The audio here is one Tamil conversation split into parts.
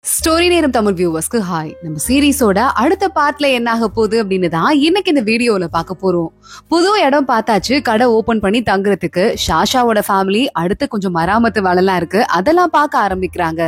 ஸ்டோரி நேரம் தமிழ் வியூவர்ஸ்க்கு ஹாய். நம்ம சீரீஸோட அடுத்த பார்ட்ல என்ன ஆக போகுது அப்படின்னு தான் இன்னைக்கு இந்த வீடியோல பார்க்க போறோம். புது இடம் பார்த்தாச்சு, கடை ஓபன் பண்ணி தங்குறதுக்கு. ஷாஷாவோட ஃபேமிலி அடுத்து கொஞ்சம் மராமத்து வேலைலாம் இருக்கு, அதெல்லாம் பார்க்க ஆரம்பிக்கிறாங்க.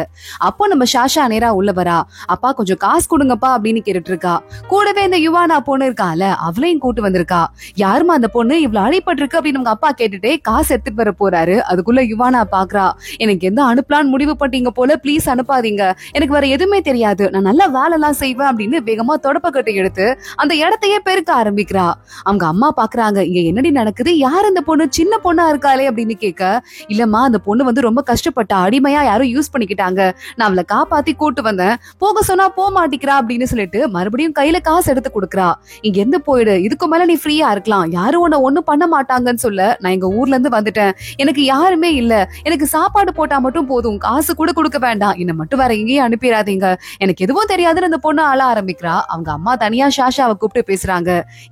அப்போ நம்ம ஷாஷா நேரா உள்ள வரா. அப்பா கொஞ்சம் காசு கொடுங்கப்பா அப்படின்னு கேட்டுட்டு இருக்கா. கூடவே இந்த யுவானா பொண்ணு இருக்கால, அவளையும் கூட்டு வந்திருக்கா. யாருமா அந்த பொண்ணு இவ்வளவு அழைப்பட்டிருக்கு அப்படின்னு உங்க அப்பா கேட்டுட்டே காசு எடுத்துட்டு வர போறாரு. அதுக்குள்ள யுவானா பாக்குறா, எனக்கு எந்த அனுப்பலான்னு முடிவு பண்ணிட்டீங்க போல, ப்ளீஸ் அனுப்பாதீங்க, எனக்கு வேற எதுவுமே தெரியாது, நான் நல்ல வேலை எல்லாம் செய்வேன் அப்படின்னு வேகமா தொடப்பக்கட்டை எடுத்து அந்த இடத்தையே பெருக்க ஆரம்பிக்கிறா. அவங்க அம்மா பாக்குறாங்க, இங்க என்னடி நடக்குது, யார் அந்த பொண்ணு, சின்ன பொண்ணா இருக்காளே அப்படின்னு கேட்க, இல்லம்மா அந்த பொண்ணு வந்து ரொம்ப கஷ்டப்பட்டா, அடிமையா யாரும் யூஸ் பண்ணிக்கிட்டாங்க, நான் அவளை காப்பாத்தி கூட்டு வந்தேன், போக சொன்னா போக மாட்டிக்கிறா அப்படின்னு சொல்லிட்டு மறுபடியும் கையில காசு எடுத்து கொடுக்குறா. இங்க இருந்து போயிடு, இதுக்கு மேல நீ ஃப்ரீயா இருக்கலாம், யாரும் உன்ன ஒண்ணும் பண்ண மாட்டாங்கன்னு சொல்ல, நான் எங்க ஊர்ல இருந்து வந்துட்டேன், எனக்கு யாருமே இல்ல, எனக்கு சாப்பாடு போட்டா மட்டும் போதும், காசு கூட கொடுக்க வேண்டாம், என்ன மட்டும் வேற எங்கேயும் அனுப்பிடாதீங்க, எனக்கு எதுவும் தெரியாதுன்னு அந்த பொண்ணு அழ ஆரம்பிக்கிறா. அவங்க அம்மா தனியா ஷாஷாவை கூப்பிட்டு பேசுறாங்க.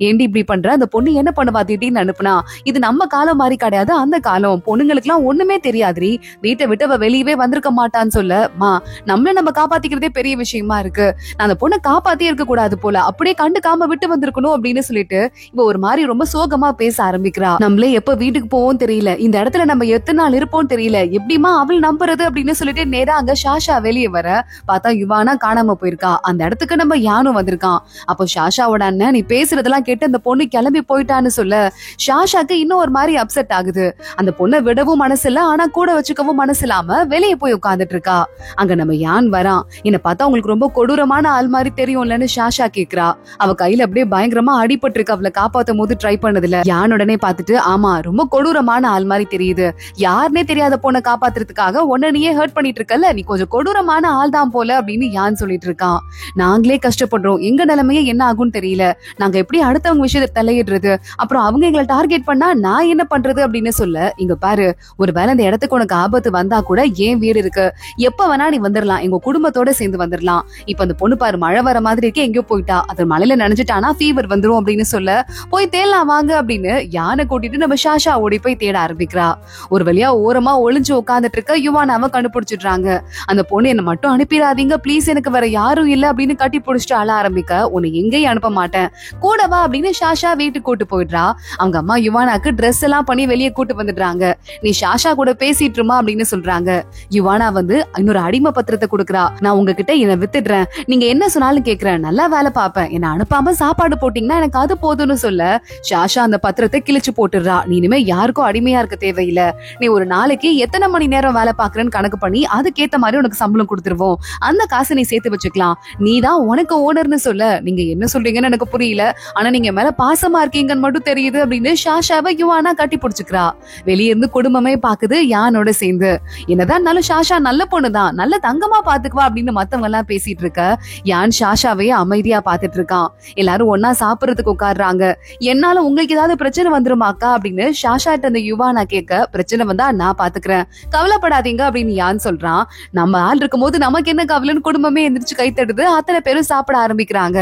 ஏண்டி இப்படி பண்ற, அந்த பொண்ணு என்ன பண்ணுவா திடீர்னு அனுப்புனா, இது நம்ம காலம் மாதிரி கிடையாது, அந்த காலம், பொண்ணுங்களுக்கு எல்லாம் ஒண்ணுமே தெரியாதுரி, வீட்டை விட்டு அவ வெளியவே வந்திருக்க மாட்டான்னு சொல்ல, மா நம்மள நம்ம காப்பாத்திக்கிறதே பெரிய விஷயமா இருக்கு, நான் அந்த பொண்ணை காப்பாத்தி இருக்க கூடாது போல, அப்படியே கண்டுக்காம விட்டு வந்திருக்கணும் அப்படின்னு சொல்லிட்டு இவ ஒரு மாதிரி ரொம்ப சோகமா பேச ஆரம்பிக்கிறா. நம்மளே எப்ப வீட்டுக்கு போவோம் தெரியல, இந்த இடத்துல நம்ம எத்தனை நாள் இருப்போம் தெரியல, எப்படிமா அவள் நம்புறது அப்படின்னு சொல்லிட்டு நேரா அங்க ஷாஷா வெளியே வர பார்த்தா யுவானா காணாம போயிருக்கா. அந்த இடத்துக்கு நம்ம யானும் வந்திருக்கான். அப்போ ஷாஷாவோட அண்ணன், நீ பேசுறதெல்லாம் கேட்டு அந்த பொண்ணு கிளம்பி போயிட்டான்னு சொல்ல, ஷாஷாக்கு இன்னும் ஒரு மாதிரி அப்செட் ஆகுது. அந்த பொண்ணை விடவும் மனசு இல்ல, ஆனா கூட வச்சுக்கவும் மனசு இல்லாம வெளியே போய் உட்கார்ந்துட்டு இருக்கா. அங்க நம்ம யான் வரான். என்ன பார்த்தா உங்களுக்கு ரொம்ப கொடூரமான ஆள் மாதிரி தெரியும்லன்னு ஷாஷா கேக்குறா. அவ கையில அப்படியே பயங்கரமா அடிபட்டு இருக்கு, அவளை காப்பாத்தும் போது ட்ரை பண்ணதுல. யான் உடனே பார்த்துட்டு, ஆமா ரொம்ப கொடூரமான ஆள் மாதிரி தெரியுது, யாருன்னே தெரியாத பொண்ணை காப்பாத்துறதுக்காக உன்ன நீயே ஹர்ட் பண்ணிட்டு இருக்கல, நீ கொஞ்சம் கொடூரமான ஆள் தான் போல அப்படின்னு யான் சொல்லிட்டு இருக்கான். நாங்களே கஷ்டப்படுறோம், எங்க நிலைமையே என்ன ஆகும்னு தெரியல, நாங்க எப்படி அடுத்தவங்க விஷயத்தை தலையிடுறது, அப்புறம் அவங்க எங்களை டார்கெட் பண்ணா நான் என்ன பண்றது அப்படின்னு சொல்ல, இங்க பாரு, ஒருவேளை இந்த இடத்துக்கு உனக்கு ஆபத்து வந்தா கூட ஏன் வீடு இருக்கு, எப்ப வேணா நீ வந்துடலாம், எங்க குடும்பத்தோட சேர்ந்து வந்துடலாம், இப்ப அந்த பொண்ணு பாரு மழை வர மாதிரி இருக்கு, எங்கயோ போயிட்டா, அது மழையில நனைஞ்சிட்டானா ஃபீவர் வந்துரும் அப்படின்னு சொல்ல, போய் தேடலாம் வாங்க அப்படின்னு யானை கூட்டிட்டு நம்ம ஷாஷா ஓடி போய் தேட ஆரம்பிக்கிறா. ஒரு வழியா ஓரமா ஒளிஞ்சு உட்கார்ந்துட்டு இருக்க யுவானாவை கண்டுபிடிச்சிடுறாங்க. அந்த பொண்ணு என்ன மட்டும் அனுப்பிடாதீங்க ப்ளீஸ், எனக்கு வேற யாரும் இல்ல அப்படின்னு கட்டி பிடிச்சிட்டு அழ ஆரம்பிக்க, உன்னை எங்கேயும் அனுப்ப மாட்டேன், கூடவா அப்படின்னு ஷாஷா வீட்டுக்கு கூட்டு போயிடுறா. அவங்க அம்மா யுவானாக்கு ட்ரெஸ் எல்லாம் பண்ணி வெளியே கூட்டு வந்துடுறாங்க. நீ ஷாஷா கூட பேசிட்டுருமா அப்படின்னு சொல்றாங்க. யுவானா வந்து இன்னொரு அடிமை பத்திரத்தை கொடுக்குறா. நான் உங்ககிட்ட என்ன வித்துடுறேன், நீங்க என்ன சொன்னாலும் கேக்குறேன், நல்லா வேலை பார்ப்பேன், என்ன அனுப்பாம சாப்பாடு போட்டீங்கன்னா எனக்கு அது போதும்னு சொல்ல, ஷாஷா அந்த பத்திரத்தை கிழிச்சு போட்டுடுறா. நீ இனிமே யாருக்கும் அடிமையா இருக்க தேவையில்லை, நீ ஒரு நாளைக்கு எத்தனை மணி நேரம் வேலை பாக்குறேன்னு கணக்கு பண்ணி அதுக்கேத்த மாதிரி உனக்கு சம்பளம் கொடுத்துருவோம், அந்த காசை நீ சேர்த்து வச்சுக்கலாம், நீ தான் உனக்கு ஓனர்னு சொல்ல, நீங்க என்ன சொல்றீங்கன்னு எனக்கு புரியல, ஆனா நீங்க மேல பாசமா இருக்கீங்கன்னு மட்டும் தெரியுது அப்படின்னு ஷாஷாவை யுவானா கட்டி பிடிச்சுக்கிறா. வெளியே இருந்து குடும்பமே பாக்குது யானோட சேர்ந்து. என்னதான் இருந்தாலும் ஷாஷா நல்ல பொண்ணுதான், நல்ல தங்கமா பாத்துக்குவா அப்படின்னு மத்தவங்க எல்லாம் பேசிட்டு இருக்க, யான் ஷாஷாவையே அமைதியா பாத்துட்டு இருக்கான். எல்லாரும் ஒன்னா சாப்பிடறதுக்கு உட்காடுறாங்க. என்னால உங்களுக்கு ஏதாவது பிரச்சனை வந்துருமாக்கா அப்படின்னு ஷாஷா அந்த யுவானா கேட்க, பிரச்சனை வந்தா நான் பாத்துக்கிறேன், கவலைப்படாதீங்க அப்படின்னு யான் சொல்றான். நம்ம ஆள் இருக்கும் போது நமக்கு என்ன கவலைன்னு குடும்பமே எந்திரிச்சு கை தட்டுது. அத்தனை பேரும் சாப்பிட ஆரம்பிக்கிறாங்க.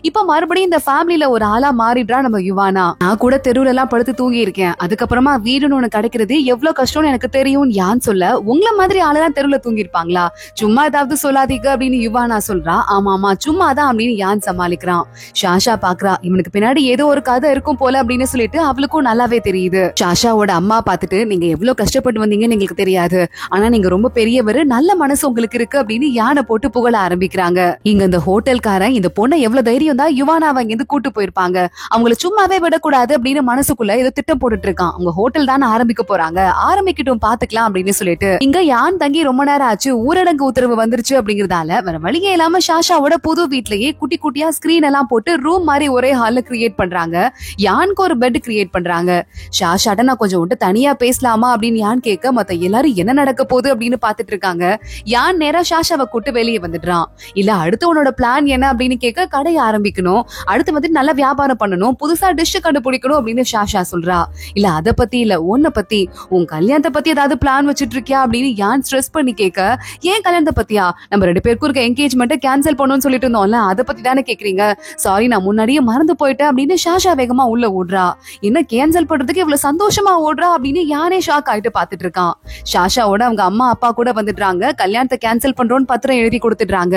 இப்ப மறுபடியும் இந்த ஃபேமிலில ஒரு ஆளா மாறிடுறா நம்ம யுவானா. நான் கூட தெருவுல எல்லாம் படுத்து தூங்கி இருக்கேன், அதுக்கப்புறமா வீடுன்னு ஒண்ணு கிடைக்கிறது எவ்வளவு கஷ்டம்னு எனக்கு தெரியும் யான் சொல்ல, உங்கள மாதிரி ஆளெல்லாம் தெருவுல தூங்கி இருப்பாங்களா, சும்மா ஏதாவது சொல்லாதீங்க அப்படின்னு யுவானா சொல்றா. ஆமாமா சும்மாதான் அப்படின்னு யான் சமாளிக்கிறான். ஷாஷா பாக்குறா, இவனுக்கு பின்னாடி ஏதோ ஒரு கதை இருக்கும் போல அப்படின்னு சொல்லிட்டு அவளுக்கும் நல்லாவே தெரியுது. ஷாஷாவோட அம்மா பார்த்துட்டு, நீங்க எவ்வளவு கஷ்டப்பட்டு வந்தீங்கன்னு எங்களுக்கு தெரியாது, ஆனா நீங்க ரொம்ப பெரியவர், நல்ல மனசு உங்களுக்கு இருக்கு அப்படின்னு யானை போட்டு புகழ ஆரம்பிக்கிறாங்க. இங்க இந்த ஹோட்டல்காரன் இந்த பொண்ணை எவ்வளவு தைரியம் தான் யுவானாவை இங்க இருந்து கூட்டு போயிருப்பாங்க, அவங்களை சும்மாவே விடக்கூடாது அப்படின்னு மனசுக்குள்ள ஏதோ திட்டம் போட்டுட்டு இருக்கான். அவங்க ஹோட்டல் தானே ஆரம்பிக்க போறாங்க, ஆரம்பிக்கட்டும் பாத்துக்கலாம் அப்படின்னு சொல்லிட்டு இங்க யான் தங்கி ரொம்ப நேரம் ஆச்சு, ஊரடங்கு உத்தரவு வந்துருச்சு அப்படிங்கறதால வேற வழியே இல்லாம ஷாஷாவோட புது வீட்லயே குட்டி குட்டியா ஸ்கிரீன் எல்லாம் போட்டு ரூம் மாதிரி ஒரே ஹால்ல கிரியேட் பண்றாங்க. யானுக்கு ஒரு பெட் கிரியேட் பண்றாங்க. ஷாஷாட்ட நான் கொஞ்சம் விட்டு தனியா பேசலாமா அப்படின்னு யான் கேட்க, மத்த எல்லாரும் என்ன நடக்க போகுது அப்படின்னு பாத்துட்டு இருக்காங்க. யான் நேரா ஷாஷாவை கூட்டு வெளியே வந்துடுறான். இல்ல அடுத்து உன்னோட பிளான் என்ன அப்படின்னு கேட்க, கடையை ஆரம்பிக்கணும், அடுத்து வந்து நல்ல வியாபாரம் பண்ணணும், புதுசா டிஷ் கண்டுபிடிக்கணும் அப்படின்னு ஷாஷா சொல்றா. இல்ல அத பத்தி இல்ல, உன்னை பத்தி, உன் கல்யாணத்தை பத்தி ஏதாவது பிளான் வச்சிட்டு இருக்கியா அப்படின்னு யான் ஸ்ட்ரெஸ் பண்ணி கேட்க, ஏன் கல்யாணத்தை பத்தியா, நம்ம 2 பேருக்கும் இருக்க என்கேஜ்மெண்ட்டை கேன்சல் பண்ணணும்னு சொல்லிட்டு இருந்தோம்ல, அதை பத்தி தானே கேக்குறீங்க, சாரி நான் முன்னாடியே மறந்து போயிட்டேன் அப்படின்னு ஷாஷா வேகமா உள்ள ஓடுறா. என்ன கேன்சல் பண்றதுக்கு இவ்வளவு சந்தோஷமா ஓடுறா அப்படின்னு யானே ஷாக் ஆயிட்டு பாத்துட்டு இருக்கான். ஷாஷாவோட அவங்க அம்மா அப்பா கூட வந்துடுறாங்க. கல்யாணத்தை கேன்சல் பண்றோம்னு பத்திரம் எழுதி கொடுத்துடுறாங்க.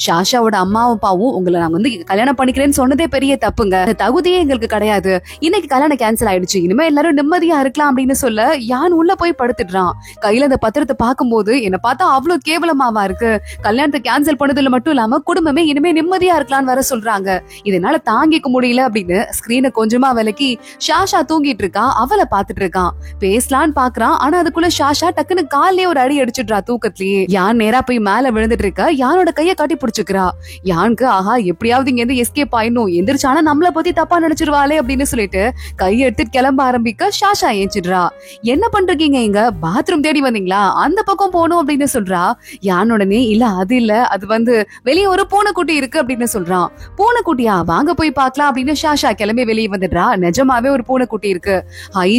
சாஷாவோட அம்மாவும் அப்பாவும் உங்களை நாங்க வந்து கல்யாணம் பண்ணிக்கிறேன்னு சொன்னதே பெரிய தப்புங்க, தகுதியே எங்களுக்கு கிடையாது, இன்னைக்கு கல்யாணம் கேன்சல் ஆயிடுச்சு, இனிமே எல்லாரும் நிம்மதியா இருக்கலாம் அப்படின்னு சொல்ல யான் உள்ள போய் படுத்துடுறான். கையில அந்த பத்திரத்தை பார்க்கும்போது என்ன பார்த்தா அவ்வளவு கேவலமாவா இருக்கு, கல்யாணத்தை கேன்சல் பண்ணதுல மட்டும் இல்லாம குடும்பமே இனிமே நிம்மதியா இருக்கலாம்னு வர சொல்றாங்க. இதனால தாங்கிக்க முடியல அப்படின்னு ஸ்கிரீனை கொஞ்சமா விலக்கி சாஷா தூங்கிட்டு இருக்கா, அவளை பாத்துட்டு இருக்கான். பேசலான்னு பாக்குறான், ஆனா அதுக்குள்ள சாஷா டக்குன்னு கால்லயே ஒரு அடி அடிச்சுடுறா தூக்கத்திலேயே. யான் நேரா போய் மேல விழுந்துட்டு இருக்க, யானோட கைய கட்டி பிடிச்சுக்கிறா. யானுக்கு ஆஹா எப்படியாவது இங்க இருந்து எஸ்கேப் ஆயிடும், எந்திரிச்சானா நம்மள பத்தி தப்பா நினைச்சிருவாளே அப்படின்னு சொல்லிட்டு கையை எடுத்து கிளம்ப ஆரம்பிக்க சாஷா ஏஞ்சிடுறா. என்ன பண்றீங்க, இங்க பாத்ரூம் தேடி வந்தீங்களா, அந்த பக்கம் போகணும் அப்படின்னு சொல்றா. யான் உடனே இல்ல அது இல்ல, அது வந்து வெளியே ஒரு பூனைக்குட்டி இருக்கு அப்படின்னு சொல்றான். பூனைக்குட்டியா, வாங்க போய் பாக்கலாம் அப்படின்னு சாஷா கிளம்பி வெளியே வந்துடுறா. நிஜமாவே ஒரு பூனைக்குட்டி இருக்கு.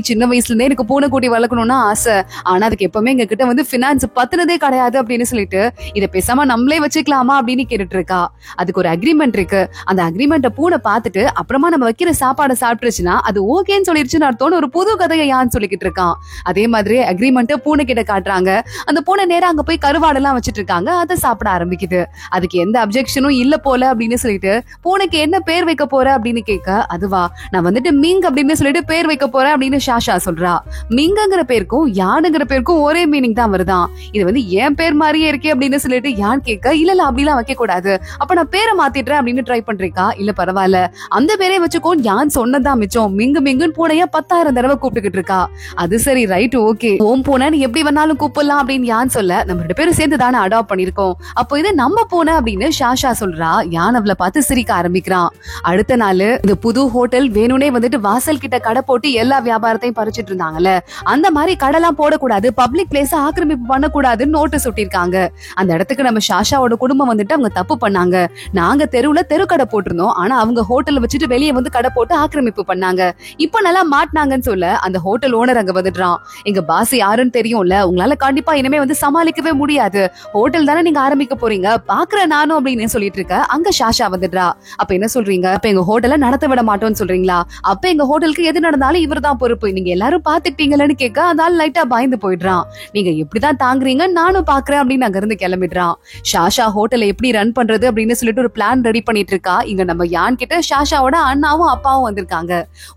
சின்ன வயசுல இருந்தே எனக்கு பூனைக்குட்டி வளர்க்கணும்னு ஆசை, ஆனா அதுக்கு எப்பவுமே எங்க கிட்ட வந்து பினான்ஸ் பத்தினதே கிடையாது அப்படின்னு சொல்லிட்டு இதை பேசாம நம்மளே வச்சுக்கலாமா அப்படின்னு கேட்டுட்டு இருக்கா. அதுக்கு ஒரு அக்ரிமெண்ட் இருக்கு, அந்த அக்ரிமெண்ட பூனை பார்த்துட்டு அப்புறமா நம்ம வைக்கிற சாப்பாடை சாப்பிட்டுருச்சுன்னா அது ஓகேன்னு சொல்லிருச்சுன்னு அர்த்தம்னு ஒரு புது கதையை யான் சொல்லிக்கிட்டு இருக்கான். அதே மாதிரி அக்ரிமெண்ட் பூனை கிட்ட காட்டுறாங்க. அந்த பூனை நேரம் அங்க போய் கருவாடெல்லாம் வச்சிட்டு இருக்காங்க, அதை சாப்பிட ஆரம்பிக்குது. அதுக்கு எந்த அப்ஜெக்ஷனும் இல்ல போல அப்படின்னு சொல்லிட்டு பூனைக்கு என்ன பேர் வைக்க போற அப்படின்னு கேட்க, அதுவா நான் வந்துட்டு மிங் அப்படின்னு சொல்லிட்டு பேர் வைக்க போறேன் அப்படின்னு சாஷா சொல்றா. மிங்கங்கிற பேருக்கும் யானுங்கிற பேருக்கும் ஒரே மீனிங் தான் வருதான், இது வந்து என் பேர் மாதிரியே இருக்கே அப்படின்னு சொல்லிட்டு யான் கேட்க, இல்ல அப்படிலாம் வைக்க கூடாது, அப்ப நான் பேரை மாத்திடுறேன் அப்படின்னு ட்ரை பண்றீக்கா. இல்ல பரவாயில்ல அந்த பேரே வச்சுக்கோ, யான் சொன்னதான் மிச்சம், மிங்கு மிங்குன்னு பூனைய 10,000 தடவை கூப்பிட்டுக்கிட்டு இருக்கா. அது சரி ரைட் ஓகே, ஓம் பூனைன்னு எப்படி வேணாலும் கூப்பிடலாம் அப்படின்னு யான் சொல்ல, நம்ம 2 பேரும் சேர்ந்து தானே அடாப்ட் பண்ணிருக்கோம், அப்போ இது நம்ம பூனை அப்படின்னு சாஷா சொல்றா. யான் அவளை பார்த்து சிரிக்க ஆரம்பிக்கிறான். அடுத்த நாள் இந்த புது ஹோட்டல் வேணும்னே வந்துட்டு வாசல் கிட்ட கடை போட்டு எல்லா வியாபாரத்தையும் பறிச்சிட்டு இருந்தாங்கல்ல, அந்த மாதிரி கடைலாம் போடக்கூடாது, பப்ளிக் பிளேஸ் ஆக்கிரமிப்பு பண்ணக்கூடாதுன்னு நோட்டீஸ் ஒட்டிருக்காங்க. அந்த இடத்துக்கு நம்ம சாஷாவோட குடும்பம் வந்துட்டு அவங்க தப்பு பண்ணாங்க, நாங்க தெருவுல தெருக்கடை போட்டிருந்தோம், ஆனா அவங்க ஹோட்டல் வச்சுட்டு வெளியே வந்து கடை போட்டு ஆக்கிரமிப்பு பண்ணாங்க, இப்ப நல்லா மாட்டினாங்கன்னு சொல்ல அந்த ஹோட்டல் ஓனர் அங்க வந்துடுறான். எங்க பாஸ் யாருன்னு தெரியும்ல, உங்களால கண்டிப்பா இனிமே வந்து சமாளிக்கவே முடியாது, ஹோட்டல் தானே நீங்க ஆரம்பிக்க போறீங்க, பாக்குறேன் நானும் அப்படின்னு சொல்லிட்டு இருக்க. அங்க சாஷா வந்துடுறா. அப்ப என்ன சொல்றீங்க, அப்ப எங்க ஹோட்டலை நடத்த விட மாட்டோம்னு சொல்றீங்களா, அப்ப எங்க ஹோட்டலுக்கு எது நடந்தாலும் இவர் தான் பொறுப்பு, நீங்க எல்லாரும் பாத்துக்கிட்டீங்கன்னு கேட்க, அதனால லைட்டா பயந்து போயிடுறான். நீங்க எப்படிதான் தாங்குறீங்க நானும் பாக்குறேன் அப்படின்னு அங்க இருந்து கிளம்பிடுறான். சாஷா ஹோட்டலை எப்படி ரன் பண்றது அப்படின்னு சொல்லிட்டு ஒரு பிளான் ரெடி பண்ணிட்டு இருக்கா. இங்க நம்ம யான் கிட்ட சாஷாவோட அண்ணாவும் அப்பாவும் வந்திருக்காங்க.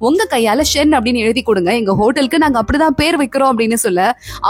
உங்க கையால ஷென் அப்படின்னு எழுதி கொடுங்க, எங்க ஹோட்டலுக்கு நாங்க அப்படிதான் பேர் வைக்கிறோம் அப்படின்னு சொல்ல,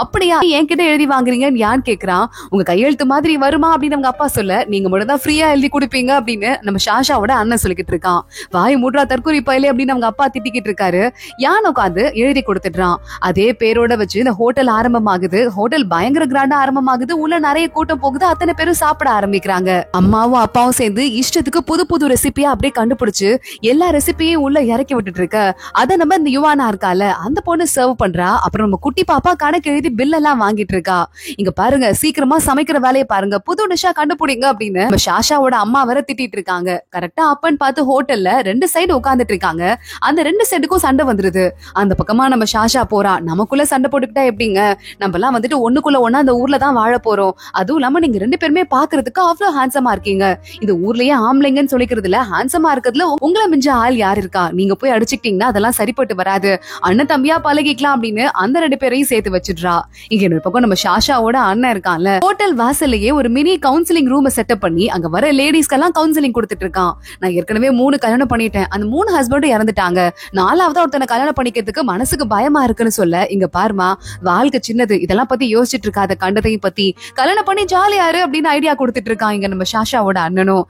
அப்படியா என்கிட்ட எழுதி வாங்குறீங்கன்னு யான் கேக்குறான். உங்க கையெழுத்து மாதிரி வருமா அப்படின்னு அவங்க அப்பா சொல்ல, நீங்க மட்டும் தான் ஃப்ரீயா எழுதி கொடுப்பீங்க அப்படின்னு நம்ம சாஷாவோட அண்ணன் சொல்லிக்கிட்டு இருக்கான். வாய் மூட்ரா தற்கொலை பயிலே அப்படின்னு அவங்க அப்பா திட்டிக்கிட்டு இருக்காரு. யான் உட்காந்து எழுதி கொடுத்துடுறான். அதே பேரோட வச்சு இந்த ஹோட்டல் ஆரம்பமாகுது. ஹோட்டல் பயங்கர கிராண்டா ஆரம்பமாகுது. உள்ள நிறைய கூட்டம் போகுது. அத்தனை பேரும் சாப்பிட ஆரம்பிக்கிறாங்க. அம்மாவும் அப்பாவும் சேர்ந்து இஷ்டத்துக்கு புது புது ரெசிபியா அப்படியே கண்டுபிடிச்சு எல்லா ரெசிபியும் உள்ள இறக்கி விட்டுட்டு இருக்க. அத நம்ம இந்த யுவானா இருக்கால அந்த பொண்ணு சர்வ் பண்றா. அப்புறம் நம்ம குட்டி பாப்பா கணக்கு எழுதி பில் எல்லாம் வாங்கிட்டு இருக்கா. இங்க பாருங்க சீக்கிரமா சமைக்கிற வேலையை பாருங்க, புது டிஷ்ஷா கண்டுபிடிங்க அப்படின்னு நம்ம சாஷாவோட அம்மா வர திட்டிட்டு இருக்காங்க. கரெக்டா அப்பன்னு பார்த்து ஹோட்டல்ல 2 சைடு உட்கார்ந்துட்டு இருக்காங்க. அந்த 2 சைடுக்கும் சண்டை வந்துருது. அந்த பக்கமா நம்ம சாஷா போறா. நமக்குள்ள சண்டை போட்டுக்கிட்டா எப்படிங்க, நம்ம எல்லாம் வந்துட்டு ஒண்ணுக்குள்ள ஒண்ணா அந்த ஊர்ல தான் வாழ போறோம். அதுவும் இல்லாம நீங்க 2 பேருமே பாக்குறதுக்கு அவ்வளவு ஹேண்ட்ஸமா இருக்கீங்க. இந்த ஊர்லயே ஆம்பளைங்கன்னு சொல்லிக்கிறதுல ஹேண்ட்ஸமா இருக்கிறதுல உங்களை மிஞ்ச ஆள் யார் இருக்கா, நீங்க போய் அடிச்சுக்கிட்டீங்கன்னா அதெல்லாம் சரிப்பட்டு வராது, அண்ணன் தம்பியா பழகிக்கலாம் அப்படின்னு அந்த 2 பேரையும் சேர்த்து வச்சிடுறா. இங்க இன்னொரு பக்கம் நம்ம சாஷாவோட அண்ணன் இருக்கான்ல, ஹோட்டல் வாசல்லையே ஒரு மினி கவுன்சிலிங் ரூம் செட்டப் பண்ணி அங்க வர லேடிஸ்க்கெல்லாம் கவுன்சிலிங் கொடுத்துட்டு இருக்கான். நான் ஏற்கனவே 3 கல்யாணம் பண்ணிட்டேன், அந்த 3 ஹஸ்பண்டும் இறந்துட்டாங்க, 4ஆவது ஒருத்தனை கல்யாணம் பண்ணிக்கிறதுக்கு மனசுக்கு பயமா இருக்குன்னு சொல்ல, இங்க பாருமா வாழ்க்கை சின்னது, இதெல்லாம் பத்தி யோசிச்சுட்டு இருக்காத, கண்டதையும் பத்தி கல்யாணம் பண்ணி ஜாலியாரு அப்படின்னு ஐடியா கொடுத்துட்டு இருக்கான் இங்க நம்ம சாஷாவோட அண்ணனும்.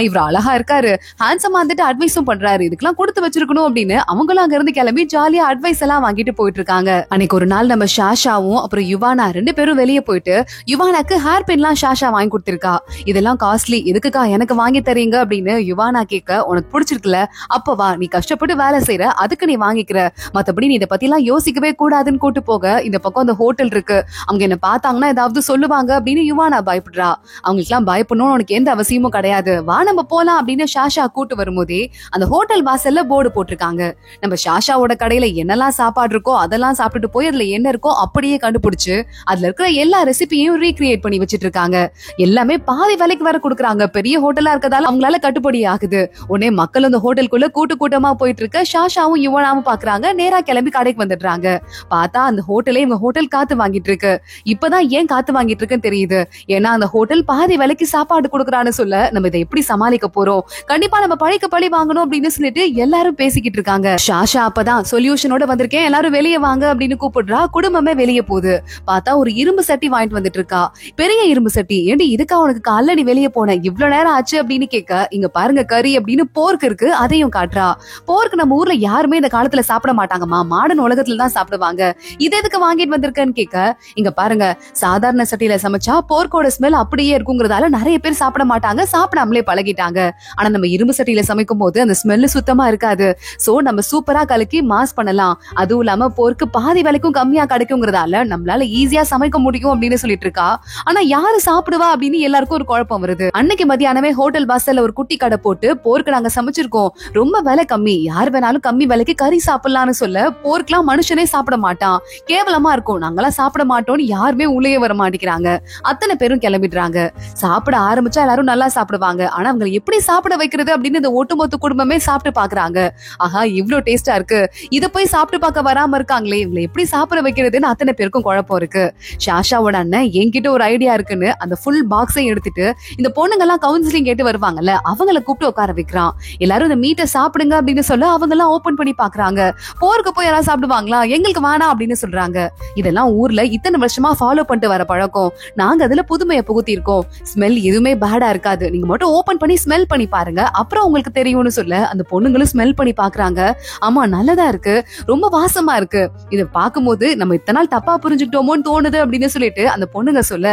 இவர் அழகா இருக்காரு, ஹேண்ட்ஸமா வந்துட்டு அட்வைஸும் பண்றாரு, இதுக்கெல்லாம் கொடுத்து வச்சிருக்கணும் அப்படின்னு அவங்களும் அங்க இருந்து கிளம்பி ஜாலியா அட்வைஸ் எல்லாம் வாங்கிட்டு போயிட்டு இருக்காங்க. அன்னைக்கு ஒரு நாள் நம்ம சாஷாவும் அப்புறம் யுவானா 2 பேரும் வெளியே போயிட்டு யுவானாக்கு ஹேர் பின்லாம் சாஷா வாங்கி கொடுத்திருக்கா. இதெல்லாம் காஸ்ட்லி, எதுக்குக்கா எனக்கு வாங்கி தரீங்க அப்படின்னு யுவானா கேட்க, உனக்கு பிடிச்சிருக்குல அப்பவா நீ கஷ்டப்பட்டு வேலை செய்யற, அதுக்கு நீ வாங்கிக்கிற, மத்தபடி நீ இதை பத்தி எல்லாம் யோசிக்கவே கூடாதுன்னு கூட்டு போக, இந்த பக்கம் அந்த ஹோட்டல் இருக்கு, அவங்க என்ன பார்த்தாங்கன்னா ஏதாவது சொல்லுவாங்க அப்படின்னு யுவானா பயப்படுறா. அவங்களுக்கு எல்லாம் பயப்படணும்னு உனக்கு எந்த அவசியமும் கிடையாது, வா நம்ம போலாம் அப்படின்னு சாஷா கூட்டு வரும்போதே அந்த ஹோட்டல் வாசல்ல போர்டு போட்டிருக்காங்க. நம்ம சாஷாவோட கடையில என்னெல்லாம் சாப்பாடு இருக்கோ அதெல்லாம் சாப்பிட்டுட்டு போய் அதுல என்ன இருக்கோ அப்படியே கண்டுபிடிச்சு அதுல இருக்கிற எல்லா ரெசிபியையும் ரீக்ரியேட் பண்ணி வச்சிட்டு இருக்காங்க. எல்லாமே பாதி விலைக்கு வர கொடுக்குறாங்க. பெரிய ஹோட்டலா இருக்கதால அவங்களால கட்டுப்படி ஆகுது. உடனே மக்கள் அந்த ஹோட்டலுக்குள்ள கூட்டு கூட்டமா போயிட்டு இருக்க சாஷாவும் யுவனாவும் பாக்குறாங்க. நேரா கிளம்பி கடைக்கு வந்துடுறாங்க. பார்த்தா அந்த ஹோட்டலே இவங்க ஹோட்டல் காத்து வாங்கிட்டு இருக்கு. இப்பதான் ஏன் காத்து வாங்கிட்டு இருக்குன்னு தெரியுது. ஏன்னா ஏன்னா அந்த ஹோட்டல் பாதி விலைக்கு சாப்பாடு கொடுக்கறான்னு சொல்ல நம்ம இதை எப்படி சமாளிக்க போறோம்? கண்டிப்பா நம்ம பழிக்கு பழி வாங்கணும் அப்படின்னு சொல்லிட்டு எல்லாரும் பேசிக்கிட்டு இருக்காங்க. ஷாஷா அப்பதான் சொல்யூஷனோட வந்திருக்கேன், எல்லாரும் வெளியே வாங்க அப்படின்னு கூப்பிடுறா. குடும்பமே வெளியே போகுது. பார்த்தா ஒரு இரும்பு சட்டி வாங்கிட்டு வந்துட்டு இருக்கா. பெரிய இரும்பு சட்டி. ஏண்டி இதுக்கா உனக்கு காலடி வெளியே போன, இவ்வளவு நேரம் ஆச்சு அப்படின்னு கேட்க, இங்க பாருங்க கறி அப்படின்னு போர்க் இருக்கு, அதையும் காட்டுறா. போர்க் நம்ம ஊர்ல யாருமே இந்த காலத்துல சாப்பிட மாட்டாங்கம்மா, மாடர்ன் உலகத்துல தான் சாப்பிடுவாங்க, இது எதுக்கு வாங்கிட்டு வந்திருக்கேன்னு கேட்க, இங்க பாருங்க சாதாரண சட்டியில சமைச்சா போர்க்கோட ஸ்மெல் அப்படியே இருக்குங்கிறதால நிறைய பேர் சாப்பிட மாட்டாங்க, சாப்பிடாமலே பழகிட்டாங்க. ஆனா நம்ம இரும்பு சட்டியில சமைக்கும் போது அந்த ஸ்மெல் சுத்தமா இருக்காது. சோ நம்ம சூப்பரா கலக்கி மாஸ் பண்ணலாம். அதுவும் இல்லாம போர்க்கு பாதி விலைக்கும் கம்மியா கிடைக்குங்கிறதால நம்மளால ஈஸியா சமைக்க முடியும் அப்படின்னு சொல்லிட்டு இருக்கா. ஆனா யாரு சாப்பிடுவா அப்படின்னு எல்லாருக்கும் ஒரு குழப்பம் வருது. அன்னைக்கு மதியானமே ஹோட்டல் வாசல்ல ஒரு குட்டி கடை போட்டு, போர்க்கு நாங்க சமைச்சிருக்கோம், ரொம்ப விலை கம்மி, யார் வேணாலும் கம்மி விலைக்கு கறி சாப்பிடலாம்னு சொல்ல, போர்க்லாம் மனுஷனே சாப்பிட மாட்டான், கேவலமா இருக்கும், நாங்கெல்லாம் சாப்பிட மாட்டோம்னு யாருமே உள்ளே வர மாட்டேங்கிறாங்க. அத்தனை பேரும் கிளம்பிடுறாங்க. சாப்பிட ஆரம்பிச்சா எல்லாரும் நல்லா சாப்பிடுவாங்க. ஆனா அவங்க எப்படி சாப்பிட வைக்கிறது அப்படின்னு இந்த ஒட்டுமொத்த குடும்பமே சாப்பிட்டு பாக்குறாங்க. ஆஹா இவ்ளோ டேஸ்டா இருக்கு, இத போய் சாப்பிட்டு பார்க்க வராம இருக்காங்களே, இவங்களை எப்படி சாப்பிட வைக்கிறதுன்னு அத்தனை பேருக்கும் குழப்பம் இருக்கு. ஷாஷாவோட அண்ணன் என்கிட்ட ஒரு ஐடியா இருக்குன்னு அந்த ஃபுல் பாக்ஸை எடுத்துட்டு இந்த பொண்ணுங்க எல்லாம் கவுன்சிலிங் கேட்டு வருவாங்கல்ல, அவங்களை கூப்பிட்டு உட்கார வைக்கிறான். எல்லாரும் இந்த மீட்டை சாப்பிடுங்க அப்படின்னு சொல்ல அவங்க எல்லாம் ஓபன் பண்ணி பாக்குறாங்க. போருக்கு போய் யாராவது சாப்பிடுவாங்களா, எங்களுக்கு வேணாம் அப்படின்னு சொல்றாங்க. இதெல்லாம் ஊர்ல இத்தனை வருஷமா ஃபாலோ பண்ணிட்டு வர பழக்கம், நாங்க அதுல புதுமையை புகுத்தி இருக்கோம், ஸ்மெல் எதுவுமே பேடா இருக்காது, நீங்க மட்டும் ஓபன் பண்ணி ஸ்மெல் பண்ணி பாருங்க, அப்புறம் உங்களுக்கு தெரியும்னு சொல்ல அந்த பொண்ணுங்களும் ஸ்மெல் பண்ணி பாக்குறாங்க. ஆமா நல்லதா இருக்கு, ரொம்ப வாசமா இருக்கு, இத பாக்கும்போது நம்ம இத்தனை நாள் தப்பா புரிஞ்சுக்கிட்டோமோன்னு தோணுது அப்படின்னு சொல்லிட்டு அந்த பொண்ணுங்க சொல்ல,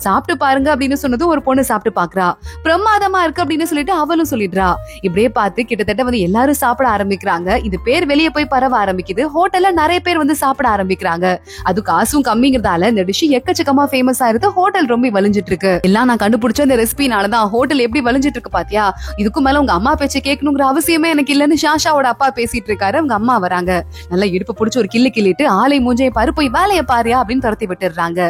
சாப்பிட்டு பாருங்க அப்படின்னு சொன்னதும் ஒரு பொண்ணு சாப்பிட்டு பாக்குறா. பிரமாதமா இருக்கு அப்படின்னு சொல்லிட்டு அவளும் சொல்லிடுறா. இப்படியே பார்த்து கிட்டத்தட்ட வந்து எல்லாரும் சாப்பிட ஆரம்பிக்கிறாங்க. இது பேர் வெளியே போய் பரவ ஆரம்பிக்குது. ஹோட்டல்ல நிறைய பேர் வந்து சாப்பிட ஆரம்பிக்கிறாங்க. அது காசும் கம்மிங்கிறதால இந்த டிஷ் எக்கச்சக்கமா ஃபேமஸ் ஆயிருது. ஹோட்டல் ரொம்ப வலிஞ்சிட்டு இருக்கு. எல்லாம் நான் கண்டுபிடிச்ச இந்த ரெசிபினாலதான் ஹோட்டல் எப்படி வலிஞ்சிட்டு இருக்கு பாத்தியா, இதுக்கு மேல உங்க அம்மா பேச்சை கேட்கணுங்கிற அவசியமே எனக்கு இல்லன்னு ஷாஷாவோட அப்பா பேசிட்டு இருக்காரு. அவங்க அம்மா வராங்க. நல்லா இடுப்பு பிடிச்சு ஒரு கிள்ளி கிள்ளிட்டு ஆலை மூஞ்சை பாரு, போய் வேலையை பாரியா அப்படின்னு துரத்தி விட்டுறாங்க.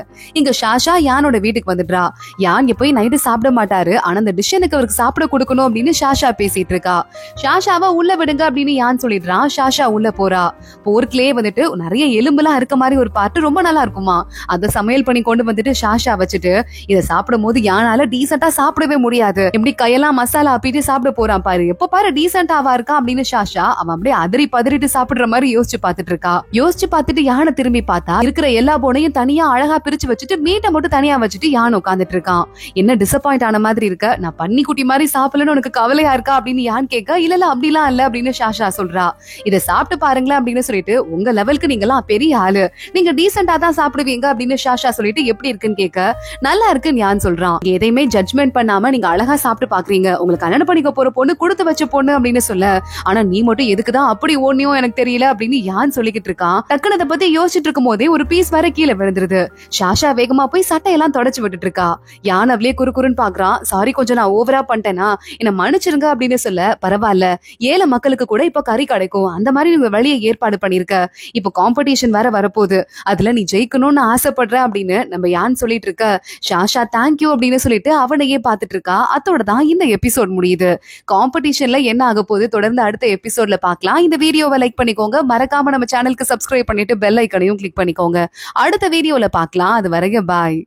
இங்க ஷாஷா யானோட வீட்டுக்கு வந்துடுறா. யான் போய் நைட்டு சாப்பிட மாட்டாரு, ஆனா அந்த டிஷ் எனக்கு அவருக்கு சாப்பிட கொடுக்கணும் அப்படின்னு ஷாஷா பேசிட்டு இருக்கா. ஷாஷாவை உள்ள விடுங்க அப்படின்னு யான் சொல்லிடுறான். ஷாஷா உள்ள போறா. போர்க்லயே வந்துட்டு நிறைய எலும்புலாம் இருக்க மாதிரி ஒரு பாட்டு ரொம்ப நல்லா இருக்குமா, அத சமையல் பண்ணி கொண்டு வந்துட்டு ஷாஷா வச்சுட்டு, இத சாப்பிடும் போது யானால டீசெண்டா சாப்பிடவே முடியாது, எப்படி கையெல்லாம் மசாலா ஆப்பிட்டு சாப்பிட போறான் பாரு, எப்ப பாரு டீசெண்டாவா இருக்கா அப்படின்னு ஷாஷா அவன் அப்படியே அதறி பதறிட்டு சாப்பிடுற மாதிரி யோசிச்சு பாத்துட்டு இருக்கா. யோசிச்சு பாத்துட்டு யானை திரும்பி பார்த்தா இருக்கிற எல்லா போனையும் தனியா அழகா பிரிச்சு வச்சுட்டு மீட்டை மட்டும் தனியா வச்சுட்டு யானை உட்காந்துட்டு இருக்கான். என்ன டிசப்பாயிண்ட் ஆன மாதிரி இருக்க, நான் பன்னி குட்டி மாதிரி சாப்பிடலன்னு உனக்கு கவலையா இருக்கா அப்படின்னு யான் கேட்க, இல்ல அப்படிலாம் இல்ல அப்படின்னு ஷாஷா சொல்றா. இதை சாப்பிட்டு பாருங்களேன் அப்படின்னு சொல்லிட்டு, உங்க லெவலுக்கு நீங்க எல்லாம் பெரிய ஆளு, நீங்க டீசெண்டா தான் சாப்பிடுவீங்க அப்படின்னு ஷாஷா சொல்லிட்டு எப்படி இருக்குன்னு கேட்க, நல்லா இருக்குன்னு யான் சொல்றான். எதையுமே ஜட்ஜ்மெண்ட் பண்ணாம நீங்க அழகா சாப்பிட்டு பாக்குறீங்க, உங்களுக்கு கல்யாணம் பண்ணிக்க போற பொண்ணு கொடுத்து வச்ச பொண்ணு அப்படின்னு சொல்ல, ஆனா நீ மட்டும் எதுக்குதான் அப்படி ஓடனியோ எனக்கு தெரியல அப்படின்னு யான் சொல்லிக்கிட்டு இருக்கான். டக்குனு அதை பத்தி யோசிச்சுட்டு இருக்கும் போதே ஒரு பீஸ் வர கீழே விழுந்துருது. ஷாஷா வேகமா போய் சட்டையெல்லாம் தொடச்சு விட்டுட்டு இருக்கா. யான் அவளே குறுக்குறுன்னு பாக்குறான். சாரி கொஞ்சம் நான் ஓவரா பண்ணிட்டேனா, என்ன மன்னிச்சிருங்க அப்படின்னு சொல்ல, பரவாயில்ல ஏழை மக்களுக்கு கூட இப்ப கறி கிடைக்கும், அந்த மாதிரி நீங்க வழியை ஏற்பாடு பண்ணிருக்க, இப்ப காம்படிஷன் வேற வரப்போகுது, அதுல நீ ஜெயிக்கணும்னு ஆசைப்படுற அப்படின்னு நம்ம யான் சொல்லிட்டு இருக்க. ஷாஷா தேங்க்யூ அப்படின்னு சொல்லிட்டு அவனையே பாத்துட்டு இருக்கா. அதோட தான் இந்த எபிசோட் முடியுது. காம்படிஷன்ல என்ன ஆக போகுது தொடர்ந்து அடுத்த எபிசோட்ல பார்க்கலாம். இந்த வீடியோவை லைக் பண்ணிக்கோங்க, மறக்காம நம்ம சேனலுக்கு சப்ஸ்கிரைப் பண்ணிட்டு பெல் ஐக்கனையும் கிளிக் பண்ணிக்கோங்க. அடுத்த வீடியோல பார்க்கலாம். அது வரைக்கும் பாய்.